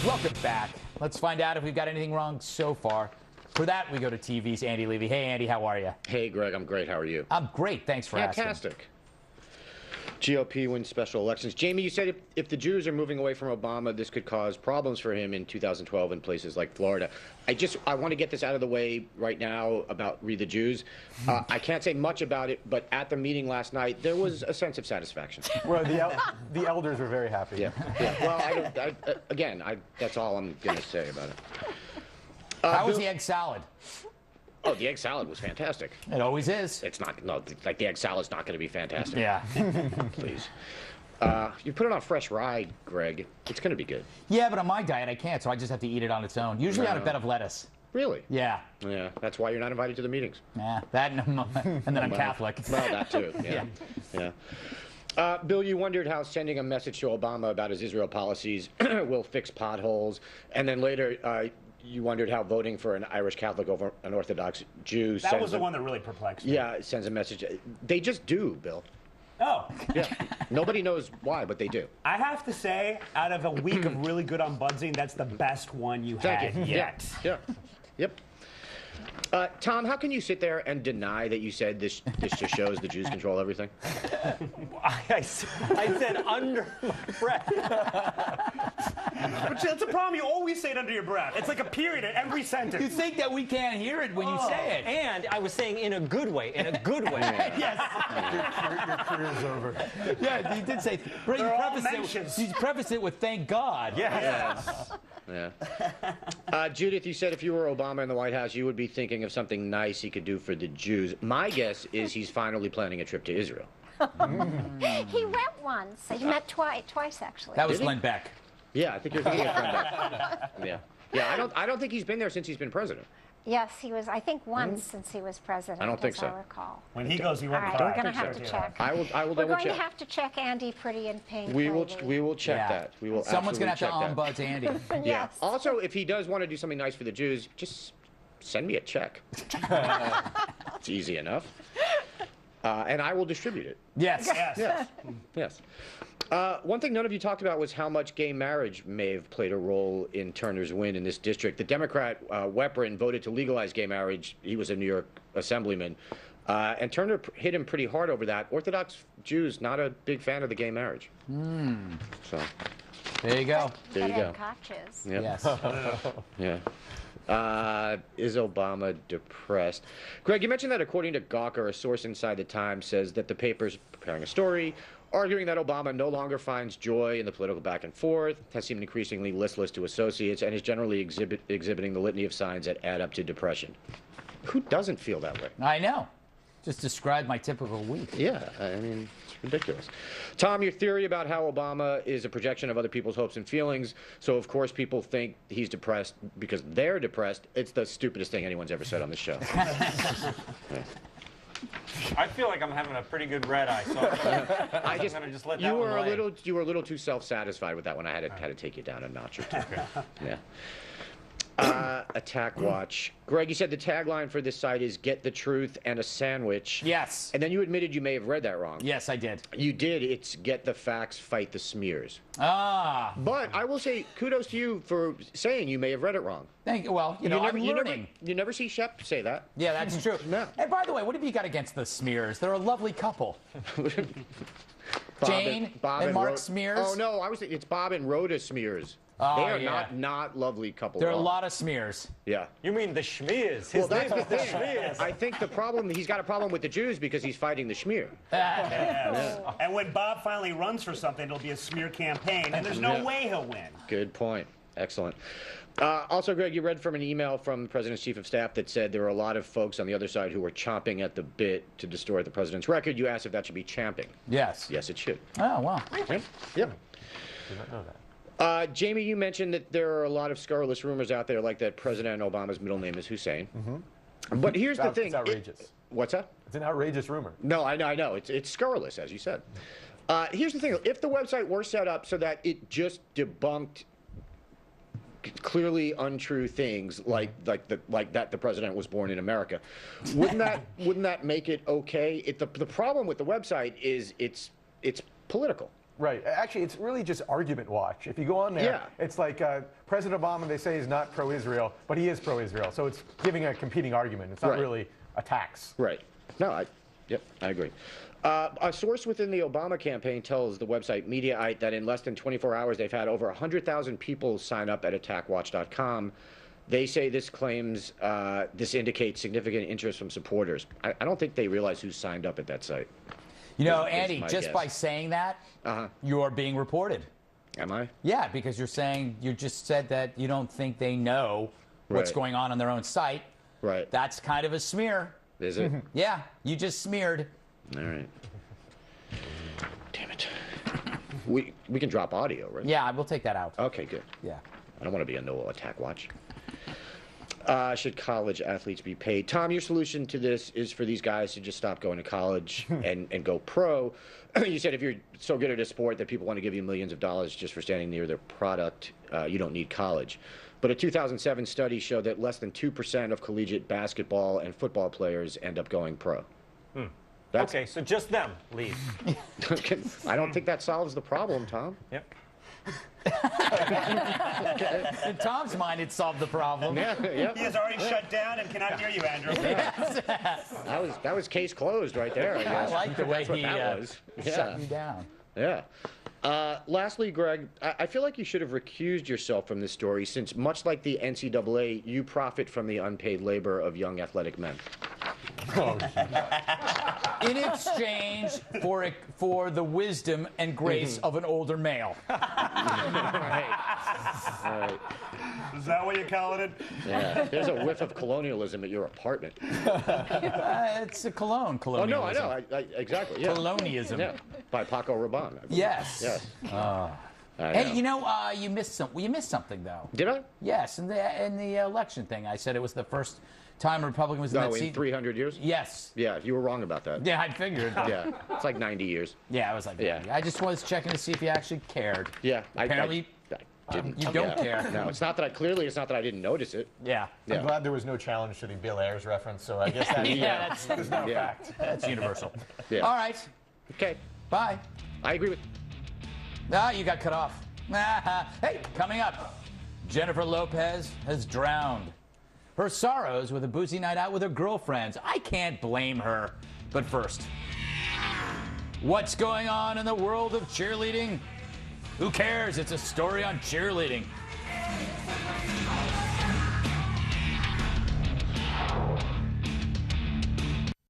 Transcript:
Welcome back. Let's find out if we've got anything wrong so far. For that, we go to TV's Andy Levy. Hey, Andy, how are you? Hey, Greg, I'm great. How are you? I'm great. Thanks for asking. Fantastic. GOP wins special elections. Jamie, you said if the Jews are moving away from Obama, this could cause problems for him in 2012 in places like Florida. I want to get this out of the way right now about Read the Jews. I can't say much about it, but at the meeting last night, there was a sense of satisfaction. Well, the elders were very happy. Yeah. Well, again, that's all I'm going to say about it. How was the egg salad? Oh, the egg salad was fantastic. It always is. It's not, no, like the egg salad's not going to be fantastic. Yeah. Please. You put it on fresh rye, Greg. It's going to be good. Yeah, but on my diet, I can't, so I just have to eat it on its own. Usually on a bed of lettuce. Really? Yeah. Yeah, that's why you're not invited to the meetings. Yeah, that and then I'm Catholic. Well, that too. Yeah. Yeah. Bill, you wondered how sending a message to Obama about his Israel policies will fix potholes, and then later you wondered how voting for an Irish Catholic over an Orthodox Jew that was the one that really perplexed me. Yeah, it sends a message. They just do, Bill. Oh. Yeah. Nobody knows why, but they do. I have to say, out of a week of really good ombudsing, that's the best one you had yet. Yeah. Yep. Tom, how can you sit there and deny that you said this just shows the Jews control everything? I said under my breath. But that's the problem. You always say it under your breath. It's like a period at every sentence. You think that we can't hear it when you say it. And I was saying in a good way, in a good way. Yes. Your career's over. Yeah, you did say. But you prefaced it with "Thank God." Yes. Yeah. Judith, you said if you were Obama in the White House, you would be thinking of something nice he could do for the Jews. My guess is he's finally planning a trip to Israel. He went once. He met twice actually. That was Glenn Beck. Yeah, I think you're thinking of Glenn Beck. Yeah. Yeah, I don't think he's been there since he's been president. Yes, he was. I think once since he was president. I don't think as so. I recall. When he goes, he won't All right, cry. we're going to have to check. I will We're double going check. to have to check Andy pretty in pink. We will check that. We will. Someone's going to have to absolutely check that. ombuds Andy. Yeah. Yes. Also, if he does want to do something nice for the Jews, just send me a check. It's easy enough. And I will distribute it. Yes. Yes. Yes. One thing none of you talked about was how much gay marriage may have played a role in Turner's win in this district. The Democrat, Weprin, voted to legalize gay marriage. He was a New York assemblyman. And Turner hit him pretty hard over that. Orthodox Jews, not a big fan of the gay marriage. So, There you go. there you go. Koches. Yep. Yes. Yeah. Is Obama depressed? Greg, you mentioned that according to Gawker, a source inside the Times says that the paper's preparing a story arguing that Obama no longer finds joy in the political back and forth, has seemed increasingly listless to associates, and is generally exhibiting the litany of signs that add up to depression. Who doesn't feel that way? I know. Just described my typical week. Yeah, I mean, it's ridiculous. Tom, your theory about how Obama is a projection of other people's hopes and feelings, so of course people think he's depressed because they're depressed, it's the stupidest thing anyone's ever said on this show. I feel like I'm having a pretty good red eye, so I'm going to just let that one lay. You were a little too self-satisfied with that one. I had to take you down a notch or two. Yeah. Attack Watch. Greg, you said the tagline for this site is "Get the truth and a sandwich." Yes. And then you admitted you may have read that wrong. Yes, I did. You did. It's "Get the facts, fight the smears." Ah. But I will say kudos to you for saying you may have read it wrong. Thank you. Well, I'm learning. You never see Shep say that. Yeah, that's true. No. And by the way, what have you got against the Smears? They're a lovely couple. Jane and Mark Smears. Oh no, it's Bob and Rhoda Smears. Oh, they are not lovely couple. There are at a all. lot of smears. Yeah. You mean the schmears. Well, that's the thing. I think he's got a problem with the Jews because he's fighting the schmear. Yes. And when Bob finally runs for something, it'll be a smear campaign, and there's no way he'll win. Good point. Excellent. Also, Greg, you read from an email from the President's Chief of Staff that said there were a lot of folks on the other side who were chomping at the bit to distort the President's record. You asked if that should be champing. Yes. Yes, it should. Oh, wow. Yep. Did not know that. Jamie, you mentioned that there are a lot of scurrilous rumors out there, like that President Obama's middle name is Hussein. But here's the thing. It's outrageous. What's that? It's an outrageous rumor. No, I know. It's scurrilous, as you said. Here's the thing. If the website were set up so that it just debunked clearly untrue things like that the president was born in America, wouldn't that make it okay? The problem with the website is it's political. Right. Actually, it's really just argument watch. If you go on there, Yeah. it's like President Obama, they say, is not pro-Israel, but he is pro-Israel. So it's giving a competing argument. It's not Right. really attacks. Right. No, I agree. A source within the Obama campaign tells the website Mediaite that in less than 24 hours, they've had over 100,000 people sign up at attackwatch.com. They say this indicates significant interest from supporters. I don't think they realize who signed up at that site. You know, is Andy, my just guess. by saying that, you are being reported. Am I? Yeah, because you just said that you don't think they know what's Right. going on their own site. Right. That's kind of a smear. Is it? Yeah, you just smeared. All right. Damn it. We can drop audio, right? Yeah, we'll take that out. Okay, good. Yeah. I don't want to be a no attack watch. Should college athletes be paid? Tom, your solution to this is for these guys to just stop going to college and go pro. You said if you're so good at a sport that people want to give you millions of dollars just for standing near their product, you don't need college. But a 2007 study showed that less than 2% of collegiate basketball and football players end up going pro. Okay, so just them leave. I don't think that solves the problem, Tom. Yep. In Tom's mind, it solved the problem. Yeah, He has already shut down and cannot hear you, Andrew. that was case closed right there. I guess. I like the way That's what he that was. shut you down. Yeah. Lastly, Greg, I feel like you should have recused yourself from this story since, much like the NCAA, you profit from the unpaid labor of young athletic men. In exchange for the wisdom and grace of an older male. All right. Is that what you're calling it? Yeah. There's a whiff of colonialism at your apartment. It's a cologne. Oh, no, I Colonialism. know. Exactly. Yeah. Colonialism. Yeah. By Paco Rabanne. I believe. Yes. Yes. Hey, you know, you missed something though. Did I? Yes, in the election thing, I said it was the first time a Republican was in that No, seat. in 300 years? Yes. Yeah, you were wrong about that. Yeah, I figured. Yeah. It's like 90 years. Yeah, I was like, Yeah. I just was checking to see if you actually cared. Yeah. Apparently, I didn't. you don't care. No, it's not that I didn't notice it. Yeah. Yeah. I'm glad there was no challenge to the Bill Ayers reference, so I guess that Yeah, is not a Yeah. fact. that's universal. Yeah. All right. Okay. Bye. I agree with. You got cut off. Hey, coming up, Jennifer Lopez has drowned her sorrows with a boozy night out with her girlfriends. I can't blame her. But first, what's going on in the world of cheerleading? Who cares? It's a story on cheerleading.